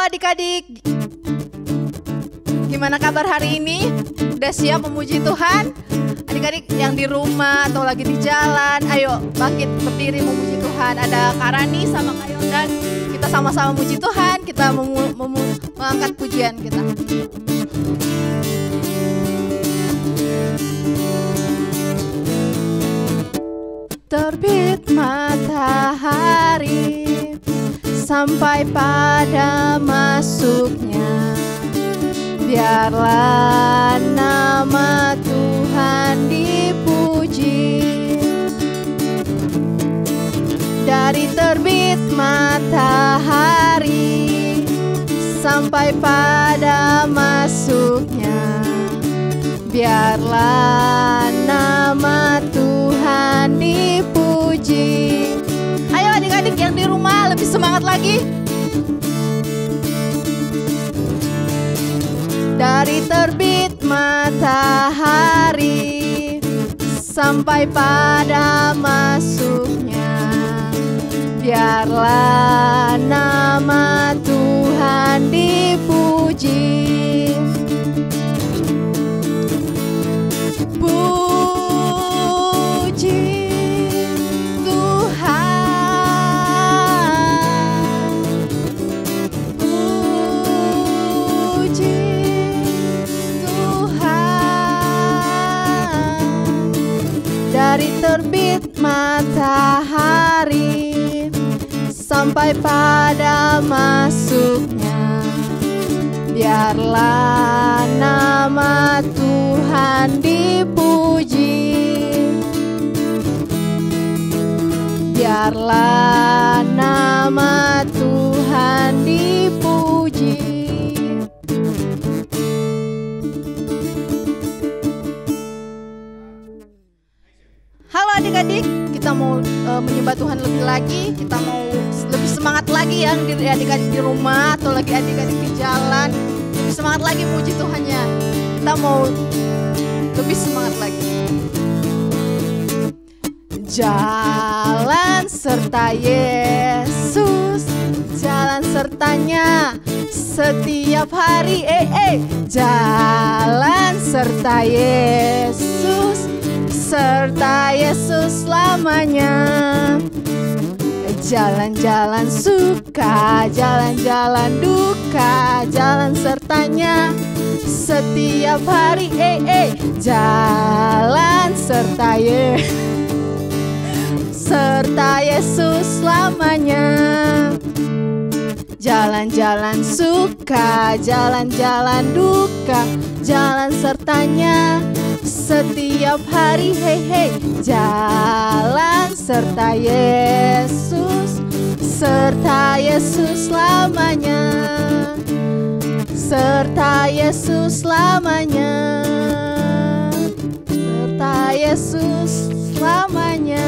adik-adik, gimana kabar hari ini? Udah siap memuji Tuhan? Adik-adik yang di rumah atau lagi di jalan, ayo bangkit berdiri memuji Tuhan. Ada Kak Rani sama Kak Yordan, kita sama-sama memuji Tuhan, kita mengangkat pujian kita. Terbit matahari sampai pada masuknya, biarlah nama Tuhan dipuji. Dari terbit matahari sampai pada masuknya, biarlah nama Tuhan dipuji. Ayo adik-adik yang di rumah lebih semangat lagi. Dari terbit matahari sampai pada masuknya, biarlah nama Tuhan dipuji. Dari terbit matahari sampai pada masuknya, biarlah nama Tuhan dipuji. Biarlah nama Tuhan dipuji. Halo adik-adik, kita mau menyembah Tuhan lebih lagi. Kita mau lebih semangat lagi yang adik-adik di rumah atau lagi adik-adik di jalan. Lebih semangat lagi puji Tuhannya. Kita mau lebih semangat lagi. Jalan serta Yesus, jalan sertanya setiap hari. Jalan serta Yesus, serta Yesus selamanya. Jalan-jalan suka, jalan-jalan duka, jalan sertanya setiap hari. Jalan serta Yesus, serta Yesus selamanya. Jalan-jalan suka, jalan-jalan duka, jalan sertanya setiap hari. Jalan serta Yesus, serta Yesus selamanya, serta Yesus selamanya, serta Yesus selamanya.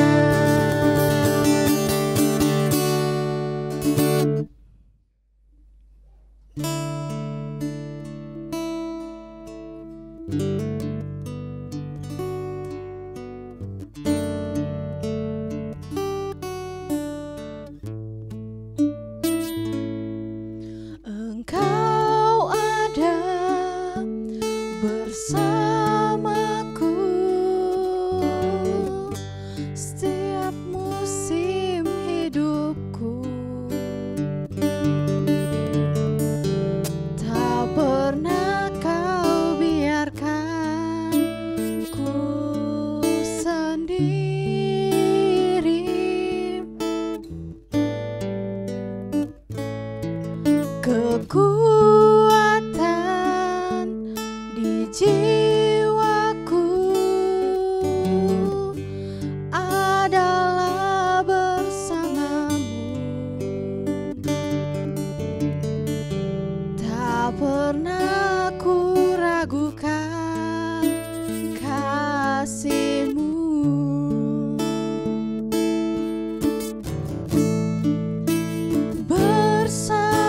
Engkau ada bersamaku setiap musim hidupku. Tak pernah kau biarkan ku sendiri. Kekuatan di jiwaku adalah bersamamu. Tak pernah ku ragukan kasih-Mu. Bersamamu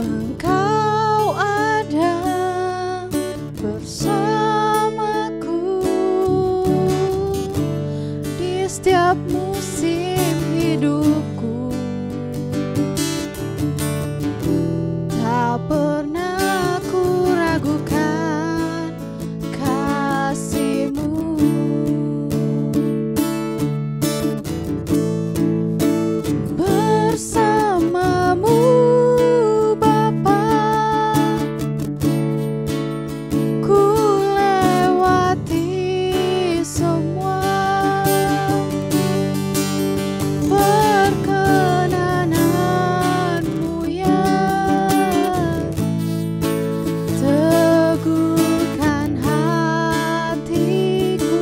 Engkau ada bersamaku di setiap musim hidupku. Tak pernah ku ragukan kasih-Mu. Bersama-Mu Bapa, ku lewati semua perkenanan-Mu yang teguhkan hatiku.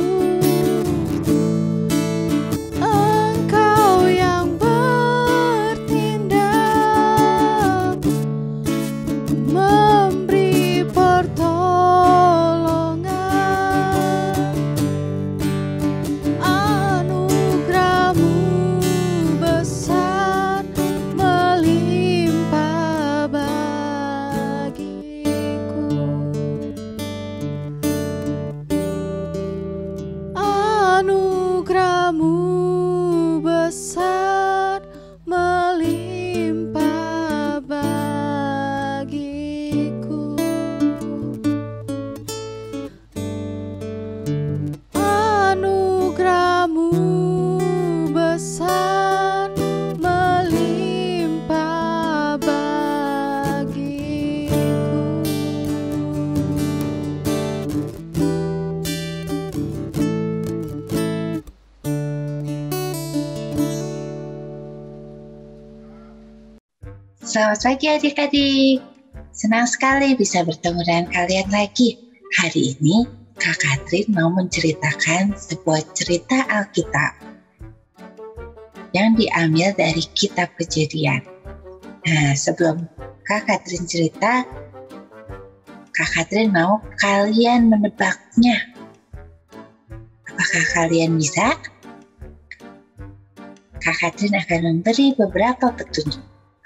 Engkau yang bertindak, memberi pertolongan. Anugerah-Mu besar melimpah bagiku. Anugerah-Mu besar melimpah bagiku. Anugerah-Mu besar melimpah bagiku. Selamat pagi adik-adik. Senang sekali bisa bertemu dengan kalian lagi. Hari ini Kak Katrin mau menceritakan sebuah cerita Alkitab yang diambil dari kitab Kejadian. Nah, sebelum Kak Katrin cerita, Kak Katrin mau kalian menebaknya. Apakah kalian bisa? Kak Katrin akan memberi beberapa petunjuk.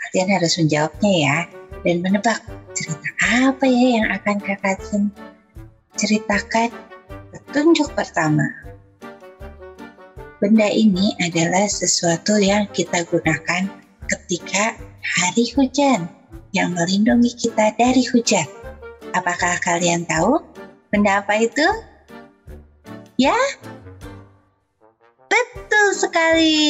Kalian harus menjawabnya ya, dan menebak cerita apa ya yang akan Kak Katrin ceritakan. Petunjuk pertama. Benda ini adalah sesuatu yang kita gunakan ketika hari hujan, yang melindungi kita dari hujan. Apakah kalian tahu benda apa itu? Ya? Betul sekali.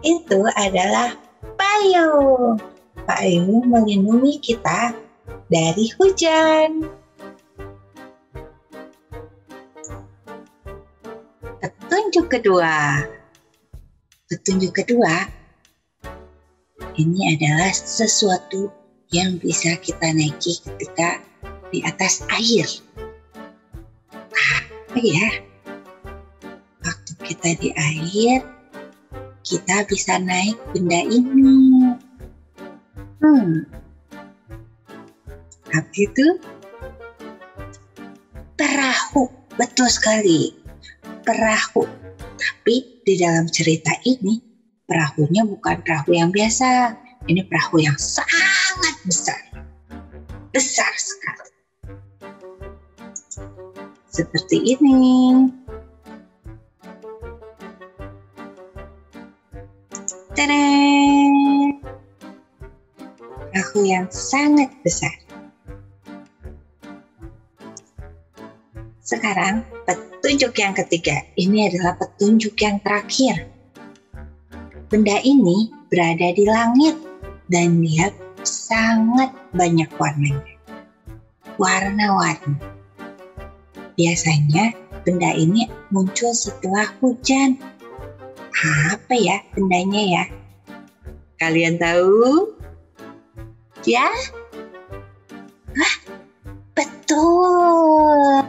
Itu adalah payung. Payung melindungi kita dari hujan. Petunjuk kedua. Petunjuk kedua, ini adalah sesuatu yang bisa kita naiki ketika di atas air. Apa ya? Waktu kita di air, kita bisa naik benda ini. Apa itu? Perahu. Betul sekali. Perahu. Tapi di dalam cerita ini, perahunya bukan perahu yang biasa. Ini perahu yang sangat besar. Besar sekali. Seperti ini. Tada! Perahu yang sangat besar. Sekarang petunjuk yang ketiga. Ini adalah petunjuk yang terakhir. Benda ini berada di langit dan dia sangat banyak warnanya. Warna-warni. Biasanya benda ini muncul setelah hujan. Apa ya bendanya ya? Kalian tahu? Ya? Hah? Betul.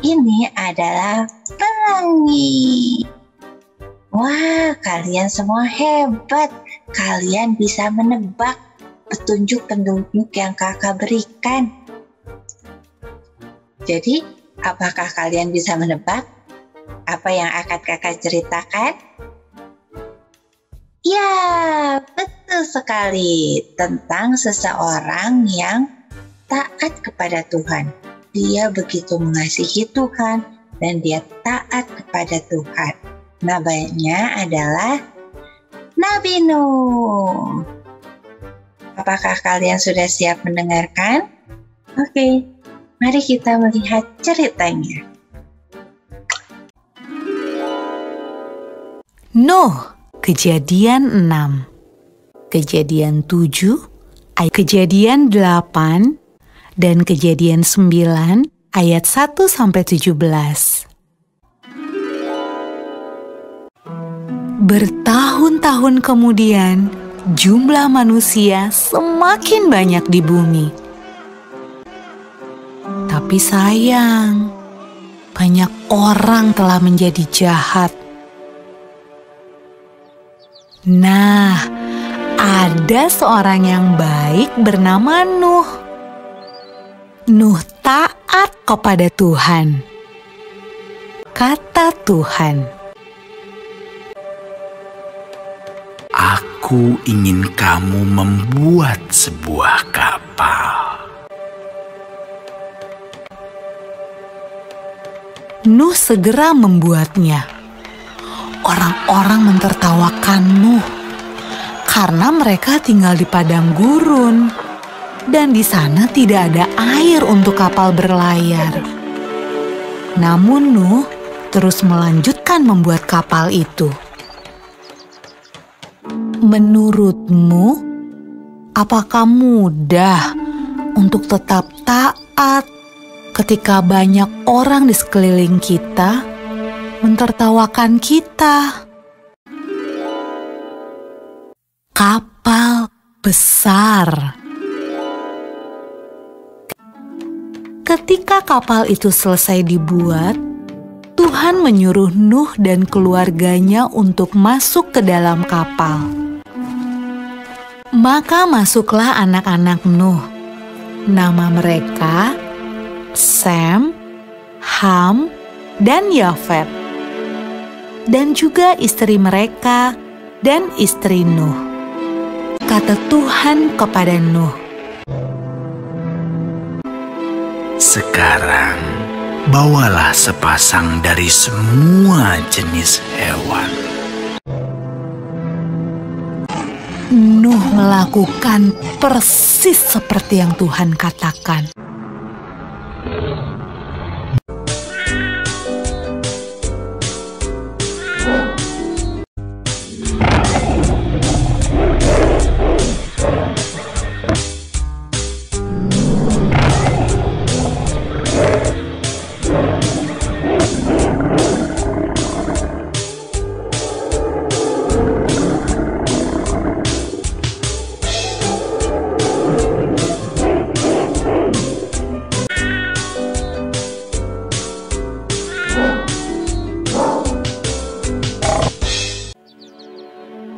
Ini adalah pelangi. Wah, kalian semua hebat. Kalian bisa menebak petunjuk-petunjuk yang kakak berikan. Jadi, apakah kalian bisa menebak apa yang akan kakak ceritakan? Ya, betul sekali. Tentang seseorang yang taat kepada Tuhan. Dia begitu mengasihi Tuhan dan dia taat kepada Tuhan. Namanya adalah Nabi Nuh. Apakah kalian sudah siap mendengarkan? Oke, mari kita melihat ceritanya. Nuh, Kejadian 6, Kejadian 7, Kejadian 8, dan Kejadian 9 ayat 1-17. Bertahun-tahun kemudian, jumlah manusia semakin banyak di bumi. Tapi sayang, banyak orang telah menjadi jahat. Nah, ada seorang yang baik bernama Nuh. Nuh taat kepada Tuhan. Kata Tuhan, "Aku ingin kamu membuat sebuah kapal." Nuh segera membuatnya. Orang-orang mentertawakan Nuh karena mereka tinggal di padang gurun dan di sana tidak ada air untuk kapal berlayar. Namun Nuh terus melanjutkan membuat kapal itu. Menurutmu, apakah mudah untuk tetap taat ketika banyak orang di sekeliling kita mentertawakan kita? Kapal besar. Ketika kapal itu selesai dibuat, Tuhan menyuruh Nuh dan keluarganya untuk masuk ke dalam kapal. Maka masuklah anak-anak Nuh. Nama mereka Sem, Ham, dan Yafet. Dan juga istri mereka dan istri Nuh. Kata Tuhan kepada Nuh, "Sekarang bawalah sepasang dari semua jenis hewan." Nuh melakukan persis seperti yang Tuhan katakan.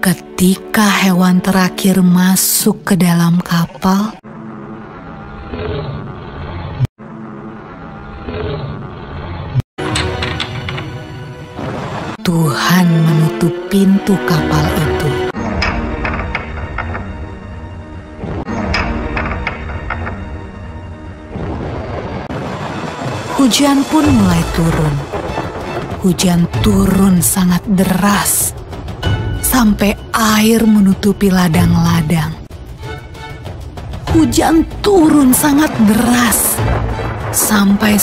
Ketika hewan terakhir masuk ke dalam kapal, Tuhan menutup pintu kapal itu. Hujan pun mulai turun. Hujan turun sangat deras, sampai air menutupi ladang-ladang. Hujan turun sangat deras, sampai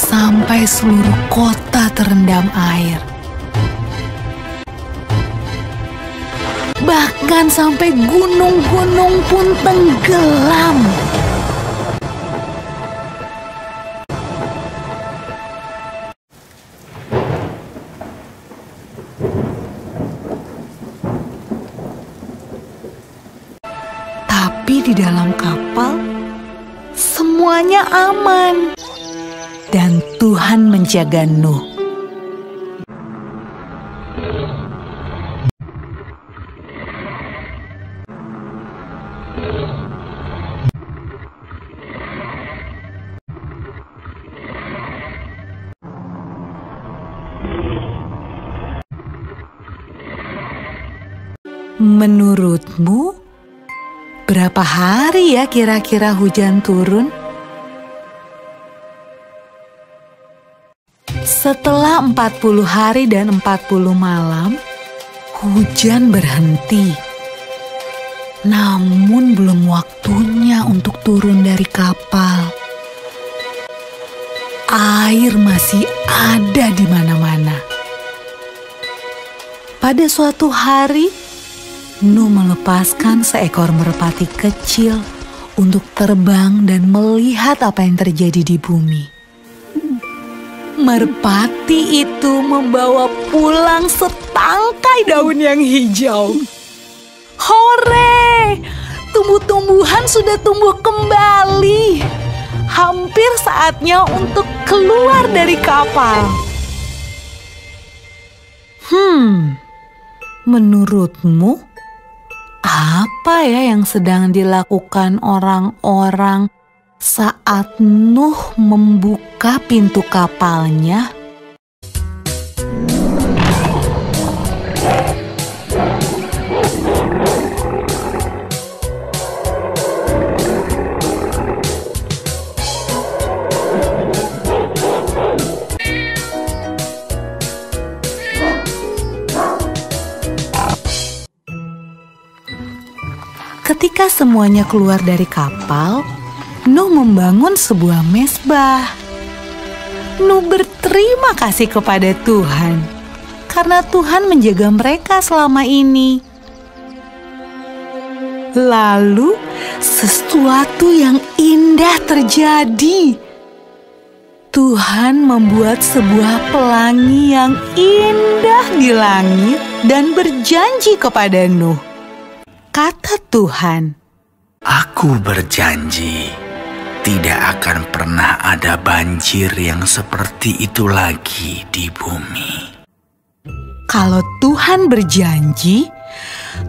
seluruh kota terendam air. Bahkan sampai gunung-gunung pun tenggelam. Tapi di dalam kapal, semuanya aman. Dan Tuhan menjaga Nuh. Menurutmu, berapa hari ya kira-kira hujan turun? Setelah 40 hari dan 40 malam, hujan berhenti. Namun belum waktunya untuk turun dari kapal. Air masih ada di mana-mana. Pada suatu hari, Nuh melepaskan seekor merpati kecil untuk terbang dan melihat apa yang terjadi di bumi. Merpati itu membawa pulang setangkai daun yang hijau. Hore! Tumbuh-tumbuhan sudah tumbuh kembali. Hampir saatnya untuk keluar dari kapal. Menurutmu, apa ya yang sedang dilakukan orang-orang saat Nuh membuka pintu kapalnya? Ketika semuanya keluar dari kapal, Nuh membangun sebuah mezbah. Nuh berterima kasih kepada Tuhan karena Tuhan menjaga mereka selama ini. Lalu sesuatu yang indah terjadi. Tuhan membuat sebuah pelangi yang indah di langit dan berjanji kepada Nuh. Kata Tuhan, Aku berjanji, tidak akan pernah ada banjir yang seperti itu lagi di bumi. kalau Tuhan berjanji,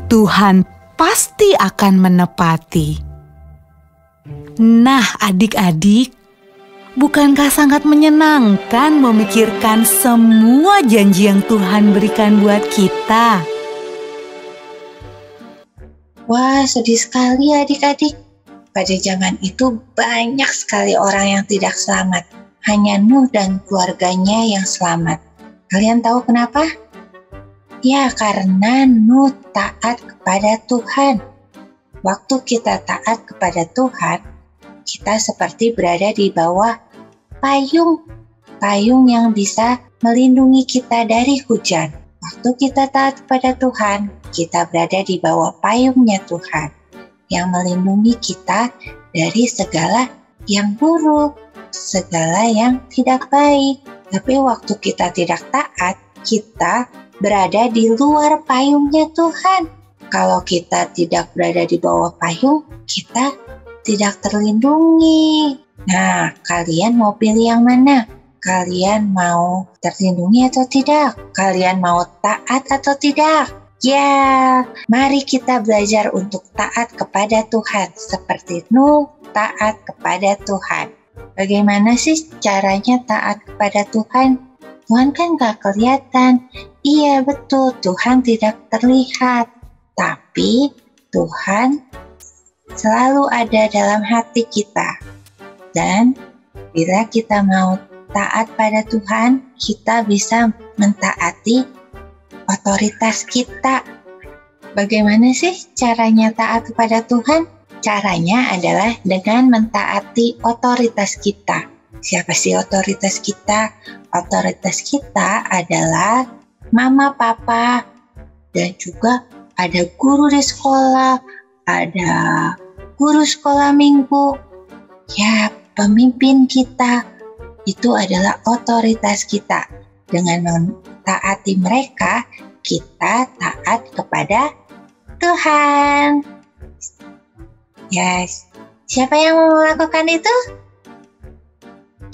Tuhan pasti akan menepati. Nah, adik-adik, bukankah sangat menyenangkan memikirkan semua janji yang Tuhan berikan buat kita? Wah, sedih sekali adik-adik. Pada zaman itu banyak sekali orang yang tidak selamat. Hanya Nuh dan keluarganya yang selamat. Kalian tahu kenapa? Ya, karena Nuh taat kepada Tuhan. Waktu kita taat kepada Tuhan, kita seperti berada di bawah payung. Payung yang bisa melindungi kita dari hujan. Waktu kita taat kepada Tuhan, kita berada di bawah payungnya Tuhan yang melindungi kita dari segala yang buruk, segala yang tidak baik. Tapi waktu kita tidak taat, kita berada di luar payungnya Tuhan. Kalau kita tidak berada di bawah payung, kita tidak terlindungi. Nah, kalian mau pilih yang mana? Kalian mau terlindungi atau tidak? Kalian mau taat atau tidak? Ya, mari kita belajar untuk taat kepada Tuhan seperti Nuh taat kepada Tuhan. Bagaimana sih caranya taat kepada Tuhan? Tuhan kan gak kelihatan. Iya betul, Tuhan tidak terlihat. Tapi Tuhan selalu ada dalam hati kita. Dan bila kita mau taat pada Tuhan, kita bisa mentaati otoritas kita. Bagaimana sih caranya taat kepada Tuhan? Caranya adalah dengan mentaati otoritas kita. Siapa sih otoritas kita? Otoritas kita adalah mama, papa, dan juga ada guru di sekolah, ada guru sekolah minggu. Ya, pemimpin kita. Itu adalah otoritas kita. Dengan mentaati mereka, kita taat kepada Tuhan. Yes. Siapa yang mau melakukan itu?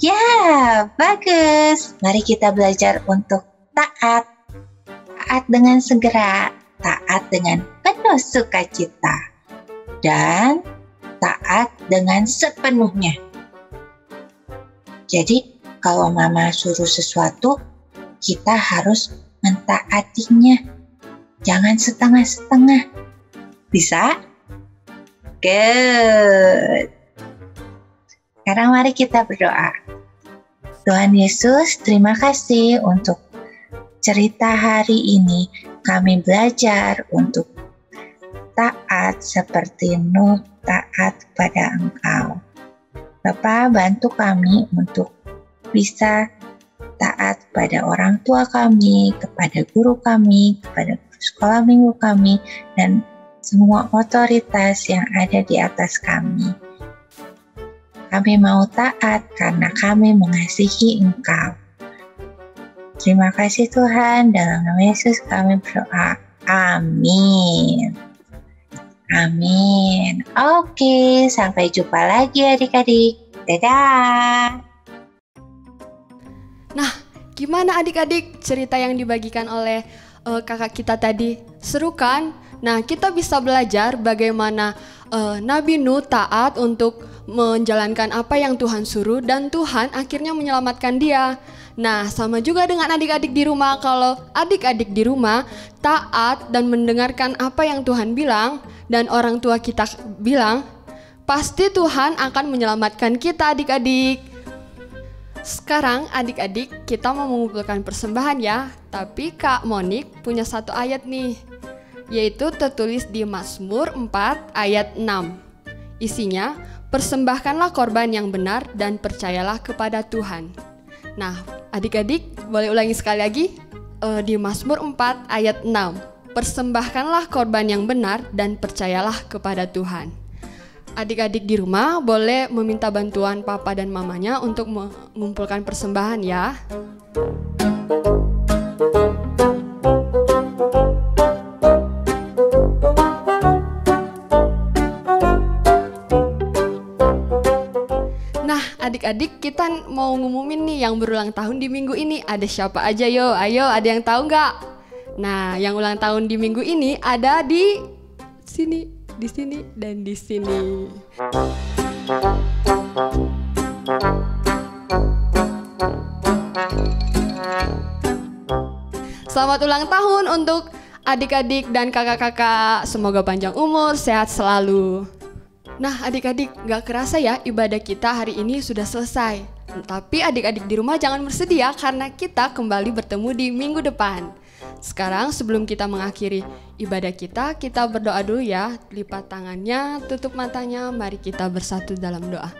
Ya, bagus. Mari kita belajar untuk taat. Taat dengan segera, taat dengan penuh sukacita, dan taat dengan sepenuhnya. Jadi, kalau mama suruh sesuatu, kita harus mentaatinya. Jangan setengah-setengah. Bisa? Good. Sekarang mari kita berdoa. Tuhan Yesus, terima kasih untuk cerita hari ini. Kami belajar untuk taat seperti Nuh taat pada Engkau. Bapa, bantu kami untuk bisa taat pada orang tua kami, kepada guru kami, kepada sekolah minggu kami, dan semua otoritas yang ada di atas kami. Kami mau taat karena kami mengasihi Engkau. Terima kasih Tuhan, dalam nama Yesus kami berdoa. Amin. Amin. Oke, sampai jumpa lagi adik-adik. Dadah. Nah, gimana adik-adik cerita yang dibagikan oleh kakak kita tadi? Seru kan? Nah, kita bisa belajar bagaimana Nabi Nuh taat untuk menjalankan apa yang Tuhan suruh dan Tuhan akhirnya menyelamatkan dia. Nah, sama juga dengan adik-adik di rumah. Kalau adik-adik di rumah taat dan mendengarkan apa yang Tuhan bilang dan orang tua kita bilang, pasti Tuhan akan menyelamatkan kita adik-adik. Sekarang adik-adik kita mau mengumpulkan persembahan ya. Tapi Kak Monik punya satu ayat nih, yaitu tertulis di Mazmur 4 ayat 6. Isinya, persembahkanlah korban yang benar dan percayalah kepada Tuhan. Nah, adik-adik boleh ulangi sekali lagi di Mazmur 4 ayat 6. Persembahkanlah korban yang benar dan percayalah kepada Tuhan. Adik-adik di rumah boleh meminta bantuan papa dan mamanya untuk mengumpulkan persembahan ya. Adik-adik, kita mau ngumumin nih yang berulang tahun di minggu ini. Ada siapa aja yo? Ayo, ada yang tahu nggak? Nah, yang ulang tahun di minggu ini ada di sini, di sini, dan di sini. Selamat ulang tahun untuk adik-adik dan kakak-kakak. Semoga panjang umur, sehat selalu. Nah adik-adik, gak kerasa ya ibadah kita hari ini sudah selesai. Tapi adik-adik di rumah jangan bersedih ya, karena kita kembali bertemu di minggu depan. Sekarang sebelum kita mengakhiri ibadah kita berdoa dulu ya. Lipat tangannya, tutup matanya, mari kita bersatu dalam doa.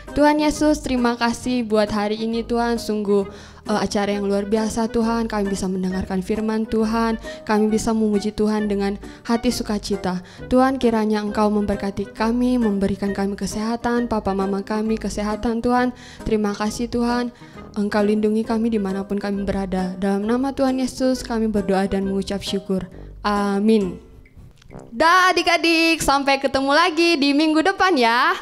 Tuhan Yesus, terima kasih buat hari ini Tuhan. Sungguh acara yang luar biasa Tuhan. Kami bisa mendengarkan firman Tuhan. Kami bisa memuji Tuhan dengan hati sukacita. Tuhan, kiranya Engkau memberkati kami, memberikan kami kesehatan, papa mama kami kesehatan Tuhan. Terima kasih Tuhan. Engkau lindungi kami dimanapun kami berada. Dalam nama Tuhan Yesus kami berdoa dan mengucap syukur. Amin. Dah adik-adik, sampai ketemu lagi di minggu depan ya.